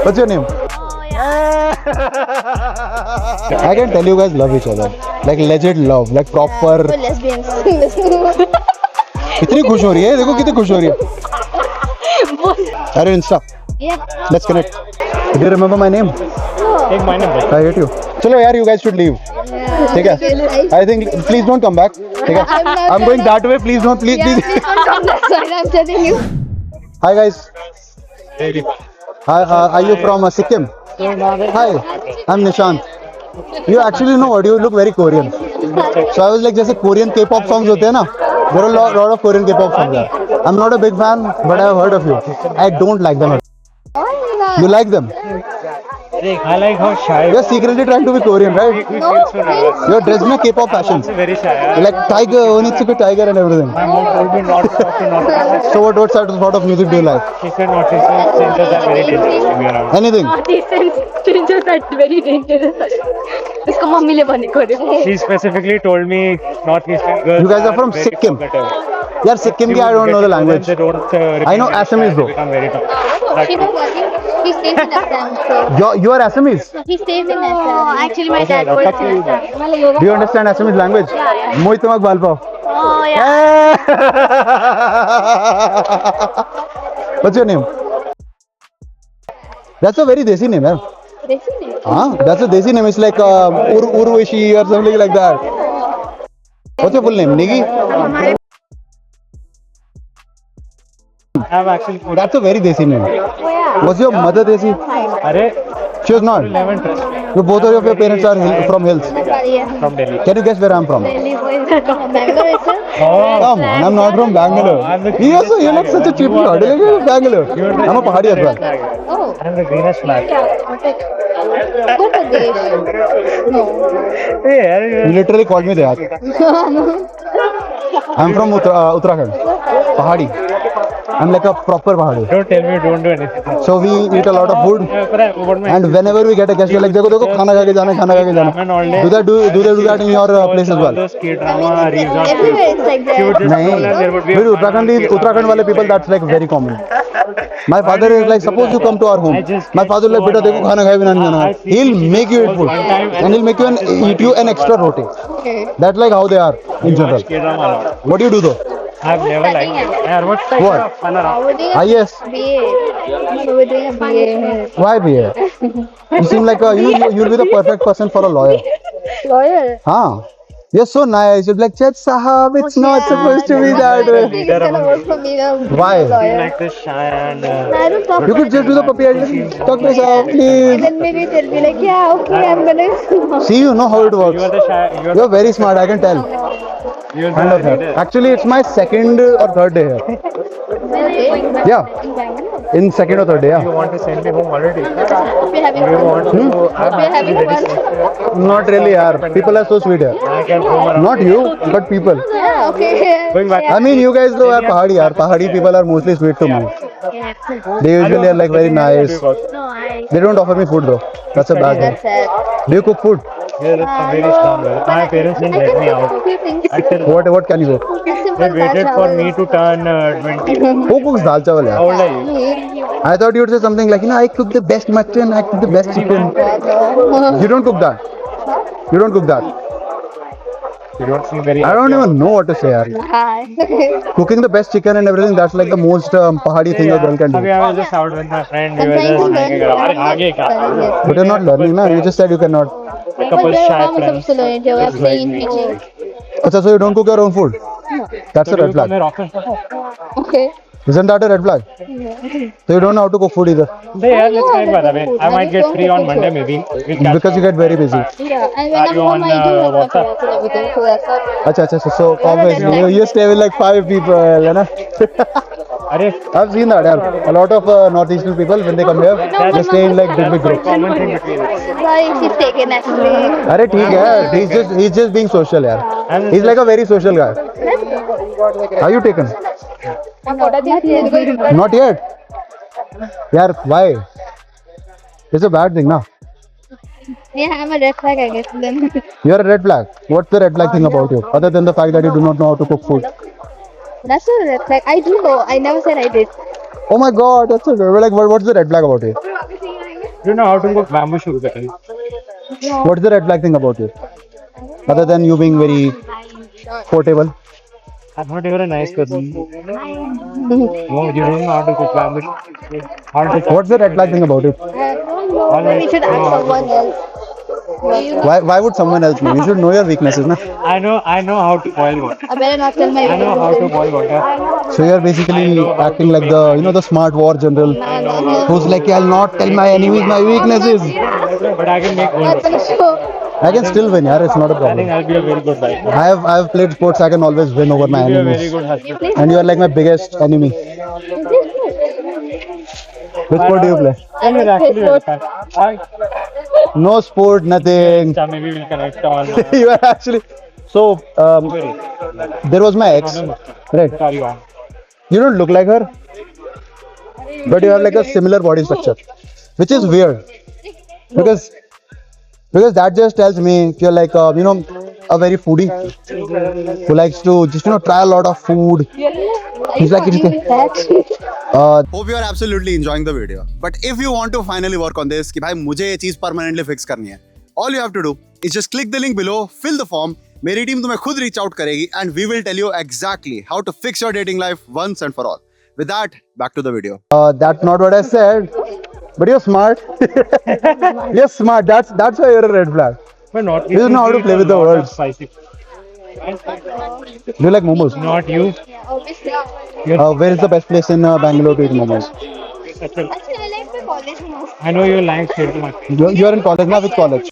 What's your name? I can tell you guys love each other. Like legit love. Like proper. We're lesbians. कितनी खुश हो रही है देखो कितनी खुश हो रही है अरे Insta Yeah. Let's connect do you remember my name Take my number. I hate you चलो यार यू गाइस शुड लीव ठीक है I think please don't come back ठीक है I am going that way please don't please please I'm telling you. Hi guys are you from Sikkim? Hi, I'm Nishant. You actually know what? You look very Korean. So I was like, जैसे Korean K-pop songs होते हैं ना, there are a lot of Korean K-pop songs there. I'm not a big fan, but I have heard of you. I don't like them. You like them? I like how shy. You're secretly trying to be Korean, right? No, please. You're dressed in a K-pop fashion. Very shy. Like tiger, Onitsuka tiger and everything. My mom told me not to talk to non-Christians. So what sort of music do you like? She said not to say strangers are very dangerous to be around. Anything? Strangers are very dangerous. इसको mummy ले बने करे. She specifically told me northeastern girls. You guys are from very Sikkim. talkative. Yeah, Sikkim ki I don't know the language. They don't. I know Assamese though. Become very talkative. She knows what he stays in Assam. So You are Assamese? he stays in Assam. Actually, my dad works in Assam. Do you understand Assamese language? Moi tumak balpao. Oh yeah. What's your name? That's a very desi name, man. Huh? That's a desi name. It's like Urvashi or something like that. What's your full name? Nigi? I have actually put. That's a very desi name. Was your mother desi? Arey, She was not. 11 trust me. So both of your parents are from hills. From Delhi. Can you guess where I'm from? Bangalore itself. Come on, I'm not from Bangalore. You also, you look such a cheap shot. You look like Bangalore. I'm a Pahadi as well. Oh. I'm the greenest flag. Uttar Pradesh. No. You literally called me that. I'm from Uttarakhand. Pahadi. I'm like a proper Pahadi. Don't tell me, don't do anything. So we eat a lot of food. And whenever we get a guest, we're like, देखो खाना खा के जाना, खाना खा के जाना. Do they do that in your place as well? Those K-drama reels on Everywhere it's like She would that. just नहीं. scroll and there would be a Dude, Uttarakhand वाले people, that's like very common. My father is like, suppose you come to our home. My father is like, बेटा देखो खाना खाए बिना नहीं जाना. He'll make you eat food, and he'll make you eat you an extra roti. Okay. That's like how they are in general. watch K-drama a lot. What do you do though? I've never liked it. Yeah, what's like What? fun around? We're doing Ah yes. BA. So we're doing a BA. Why BA? You seem like you'll be the perfect person for a lawyer. Lawyer. Huh? You're so nice. You're like, Judge Sahab, it's not supposed to be that way. It's gonna work for me now. Why? Lawyer. Like this shy and I don't talk. You could just do the puppy and Dr. Sahab, And please. then maybe they'll be like, yeah, okay, I'm gonna. See, you know how it you works. are the shy. You're very smart, I can tell. You're Kind of the that. Actually, it's my second or third day here. Yeah, In Bangalore. in second or third day, You yeah. want to send me home already? We're having You fun. want to? I'm We're having actually very fun. Not really, yaar. People are so sweet here. I can roam around. Not you, but people. Yeah, okay. Going back. I mean, you guys though are Pahadi, yaar. Pahadi people are mostly sweet to me. Yeah. They usually are like very nice. No, I. They don't offer me food though. That's a bad That's thing. sad. Do you cook food? Yeah, that's a very strong way. My parents didn't let me out. Until What can you cook? they waited for me to turn 20. Who cooks dal chawal, How yaar? old are you? I thought you'd say something like, I cook the best mutton, I cook the best chicken. You don't cook that. You don't cook that. You don't seem very. I don't even know what to say, yaar. Hi. Cooking the best chicken and everything, that's like the most Pahadi thing a girl can Abhi do. I was just out with my friend. We I'm were trying just to hanging learn. around. Aage ka? But you're not learning, na? You just said you cannot. A couple shy friends. So staying in PG. Achha, so you don't cook your own food? That's a So do red you come flag. here often? Okay. Isn't that a red flag? So you don't know how to cook food either. Yeah, let's try it. I might get free on Monday maybe. We'll catch Because you get very busy. Yeah, and when Are I'm you home, on, I do have WhatsApp? work and everything. So that's not. Achha, so obviously you stay with like 5 people, you know? Arey, I've seen that, yeah. A lot of northeastern people, when they come here, they stay in like big groups. common thing between us. Sorry, she's taken actually. Arey, theek hai. He's just being social, yeah. He's like a very social guy. Are you taken? Not yet. Yaar, why? It's a bad thing, na? Yeah, I'm a red flag, I guess. Then. You're a red flag. What's the red flag thing about you? Other than the fact that you do not know how to cook food. That's not a red flag. I do know. I never said I did. Oh my god, that's a like what's the red flag about you? You know how to cook bamboo shoot curry? What's the red flag thing about you? Other than you being very portable. I'm not even a nice person. No, you don't know how to cook bamboo shoot. How to cook? What's the red flag thing about it? We should ask someone else. Why would someone else know? You should know your weaknesses, na? I know how to boil water. I better not tell my I know how to boil water. So you're basically acting like the smart war general who's like, I'll not tell my enemies my weaknesses. But I can make gold. That's for sure. I can still win, yaar. It's not a I problem. think I'll be a very good wife. I have played sports. I can always win over my You'll be a very enemies. good husband. And you are like my biggest enemy. Which sport do you play? I'm actually very fun. No sport, nothing. Maybe we'll connect on. You are actually. So there was my ex, right? Carry on. You don't look like her, but you have like a similar body structure, which is weird because that just tells me you're like a very foodie who likes to just try a lot of food. He's like Hope you are absolutely enjoying the video. But if you want to finally work on this, कि भाई मुझे ये चीज permanently fix करनी है, all you have to do is just click the link below, fill the form. मेरी team तुम्हें खुद reach out करेगी and we will tell you exactly how to fix your dating life once and for all. With that, back to the video. that's not what I said, but you're smart. You're smart. That's why you're a red flag. But not You don't know how to play with the words. Spicy. Do you like momos? Not you. Obviously. Where is the best place in Bangalore to eat momos? Actually, I like my college most. I know you like shit my face. You are in college now. Which college?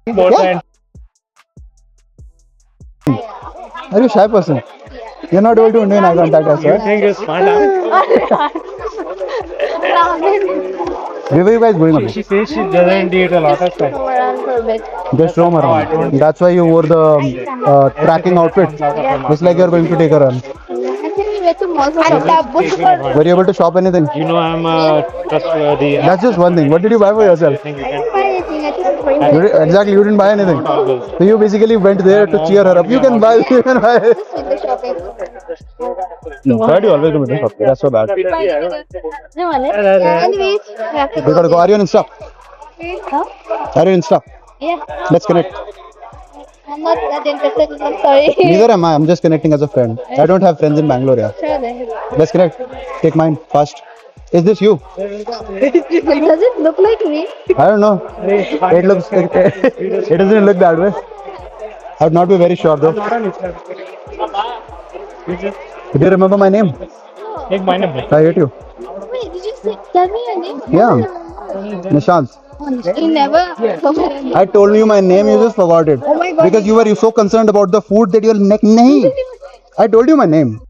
Important. Are you a shy person? You're not able to maintain eye contact as You well. think you're smart? Where were you guys going on? She says she doesn't eat a lot of stuff. Go around for a bit. Just roam around. That's why you wore the tracking outfit. It's like you're going to take a run. Actually, we went to malls and bush for. Were you able to shop anything? You know I'm trustworthy. That's just one thing. What did you buy for yourself? I think you I can. didn't buy anything. I just went Exactly, you didn't buy anything. So you basically went there to cheer her up. You can buy. You can buy. just window shopping. No, why do you always do window shopping? That's so bad. No, anyways, we have to We gotta go. Are you on Insta? Huh? Are you on Insta? Yeah. Let's connect. I'm not that interested. I'm sorry. Neither am I. I'm just connecting as a friend. I don't have friends in Bangalore. Yeah. Sure, then. Let's connect. Take mine fast. Is this you? Does it look like me? I don't know. It looks. It doesn't look that way. I would not be very sure though. Do you remember my name? Take my number. I hate you. Wait, did you tell me your name? Yeah. Nishant. You never. I told you my name. You just forgot it. Oh my God. Because you were so concerned about the food that your neck. Nahi. I told you my name.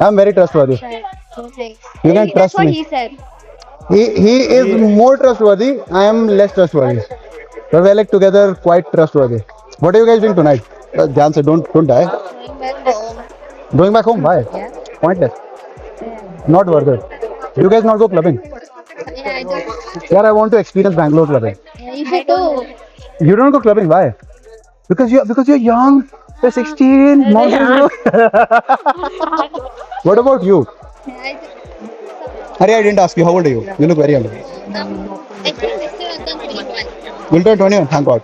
I'm very trustworthy. You can That's trust what me. he said. He is more trustworthy. I am less trustworthy. But we're like together quite trustworthy. What are you guys doing tonight? Jan said, don't die. Going back home? Why? Pointless. Not worth it. You guys not go clubbing? Yeah, I do. Yeah, I want to experience Bangalore clubbing. Yeah, you should too. You don't go clubbing? Why? Because you're young. You're 16. Mom says no. What about you? Harry, I didn't ask you. How old are you? You look very young. I think this year I've done 21. You'll turn 21. Thank God.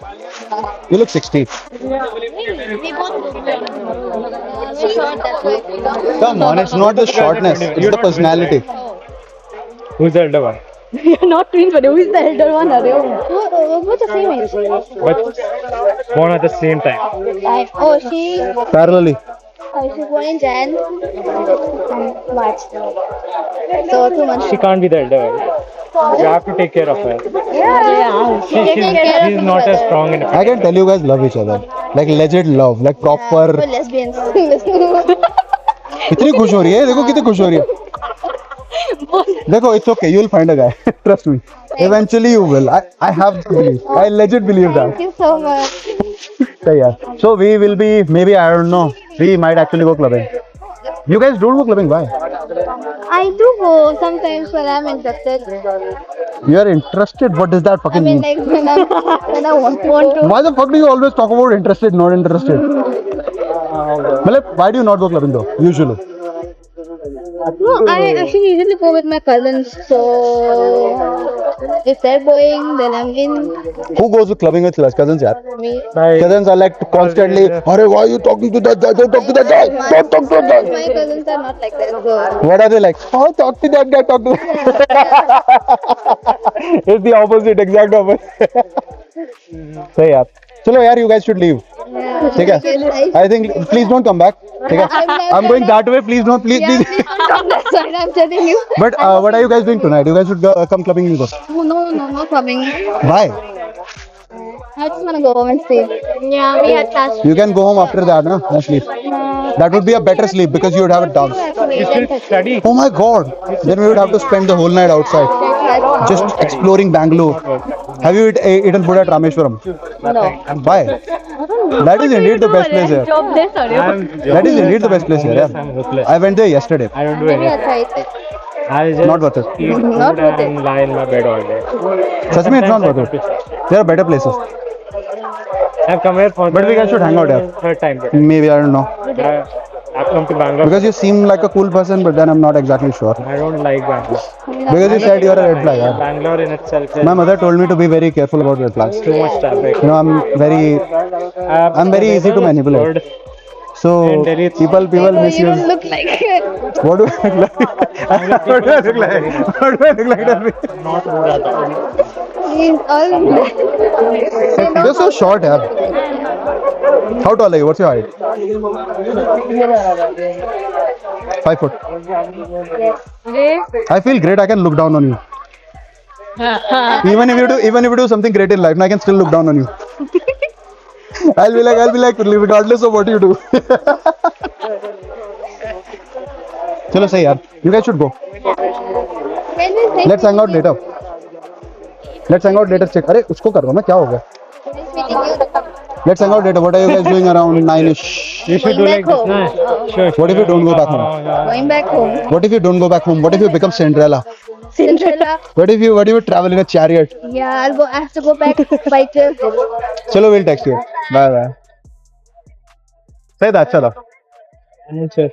You look 60. We both look we're short, that's why. Come on, it's not the shortness. It's the personality. Who's the elder one? You're not twins, but who is the elder one? What's the same age? But born at the same time. Oh, she Parallelly. was born in Jan and March. So 2 months. She can't be the elder one. You have to take care of her. Yeah. She's not as strong in a I can tell you guys love each other. Like legit love. Like proper. We're lesbians. कितनी खुश हो रही है देखो कितनी खुश हो रही है देखो it's okay you'll find a guy trust me eventually you will I have to believe I legit believe that Thank you so much. so yeah so we will be maybe I don't know we might actually go clubbing you guys don't go clubbing why I do go sometimes when I'm interested. You are interested? What does that I fucking mean, mean? like when I want to. Why the fuck do you always talk about interested, not interested? Why do you not go clubbing though? Usually. No, I actually usually go with my cousins. So if they're going, then I'm in. Who goes to clubbing with cousins? Yaar? Me. Cousins are like constantly, "Arey, why are you talking to that guy? Don't talk to that guy. Don't talk to that guy." My cousins are not like that. So What are they like? Oh, talk to that guy. Talk to. It's the opposite, exact opposite. So yeah. चलो यार, you guys should leave. ठीक है? I think please don't come back. ठीक है? I'm going that way. Please don't. Please. yeah, please. that's what I'm telling you. But what are you guys doing tonight? You guys should come clubbing with us. No coming. Why? I just wanna go home and sleep. Yeah, we had class. You can go home after that, no? And sleep. That would be a better sleep because you would have a dance. You still study? Oh my god! Then we would have to spend the whole night outside, just exploring Bangalore. Have you eaten food at Rameshwaram? No. Why? That is indeed the best place here. Job there, sorry. That is indeed the best place here. Yes, Yeah. I'm hopeless. I went there yesterday. I don't do Maybe I'll anything. try it. I just Not worth it. eat Not food worth it. and lie in my bed all day. Trust me, it's not worth it. There are better places. I've come here for But we guys should hang out here. third time. But Maybe, I don't know. I've come to Bangalore. Because you seem like a cool person, but then I'm not exactly sure. I don't like Bangalore. Because you said you're a red flag. Yeah. Bangalore in itself is My mother told me to be very careful about red flags. too much traffic. You know, I'm very easy to manipulate. So In Delhi, it's- people No, you misuse. don't look like it. What do I look like? What do I look like? What do I look like? Not rude at all. He's all. You're so short, yaar. How tall are you? What's your height? 5 foot. I feel great. I can look down on you. Even if you do something great in life, I can still look down on you. I'll be like, regardless of what you do. चलो सही यार. You guys should go. Let's hang out later. Let's hang out later. Check. अरे उसको कर रहा हूँ मैं. क्या हो गया? Let's hang out later. What are you guys doing around 9ish? You should do like this, na? Sure. What if you don't go back home? Going back home. What if you don't go back home? What if you become Cinderella? Cinderella. What if you travel in a chariot? Yeah, I'll go. I have to go back by Tuesday. चलो we'll text you. Bye bye. Say that. चलो. Sure.